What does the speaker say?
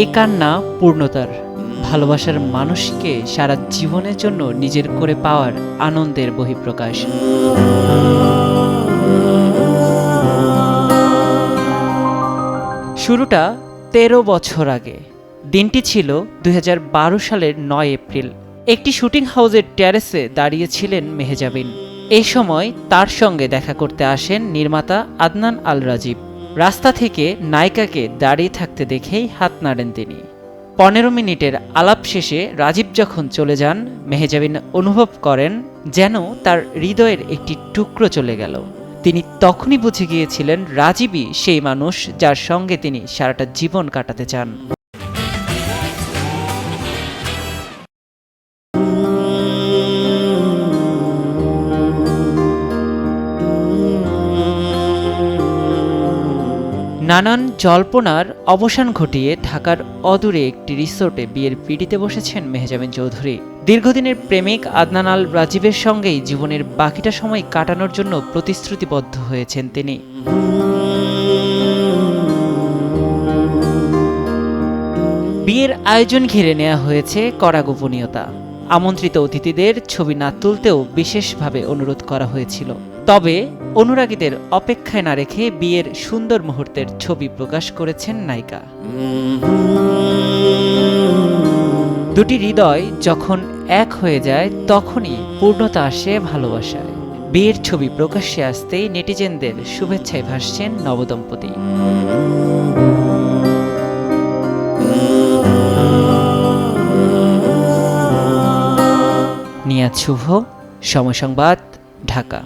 এই কান্না পূর্ণতার, ভালোবাসার মানুষকে সারা জীবনের জন্য নিজের করে পাওয়ার আনন্দের বহিঃপ্রকাশ। শুরুটা ১৩ বছর আগে। দিনটি ছিল ২০১২ সালের ৯ এপ্রিল। একটি শুটিং হাউসের টেরেসে দাঁড়িয়েছিলেন মেহজাবিন। এই সময় তার সঙ্গে দেখা করতে আসেন নির্মাতা আদনান আল রাজীব। রাস্তা থেকে নায়িকাকে দাঁড়িয়ে থাকতে দেখেই হাত নাড়েন তিনি। ১৫ মিনিটের আলাপ শেষে রাজীব যখন চলে যান, মেহজাবিন অনুভব করেন যেন তার হৃদয়ের একটি টুকরো চলে গেল। তিনি তখনই বুঝে গিয়েছিলেন রাজীবই সেই মানুষ যার সঙ্গে তিনি সারাটা জীবন কাটাতে চান। নানান জল্পনার অবসান ঘটিয়ে ঢাকার অদূরে একটি রিসোর্টে বিয়ের পিঁড়িতে বসেছেন মেহজাবিন চৌধুরী। দীর্ঘদিনের প্রেমিক আদনান আল রাজীবের সঙ্গেই জীবনের বাকিটা সময় কাটানোর জন্য প্রতিশ্রুতিবদ্ধ হয়েছেন তিনি। বিয়ের আয়োজন ঘিরে নেওয়া হয়েছে কড়া গোপনীয়তা। আমন্ত্রিত অতিথিদের ছবি না তুলতেও বিশেষভাবে অনুরোধ করা হয়েছিল। তবে অনুরাগীদের অপেক্ষায় না রেখে বিয়ের সুন্দর মুহূর্তের ছবি প্রকাশ করেছেন নায়িকা। দুটি হৃদয় যখন এক হয়ে যায় তখনই পূর্ণতা আসে ভালোবাসায়। বিয়ের ছবি প্রকাশ্যে আসতেই নেটিজেনদের শুভেচ্ছায় ভাসছেন নবদম্পতি। নিয়াজ শুভ, সময় সংবাদ, ঢাকা।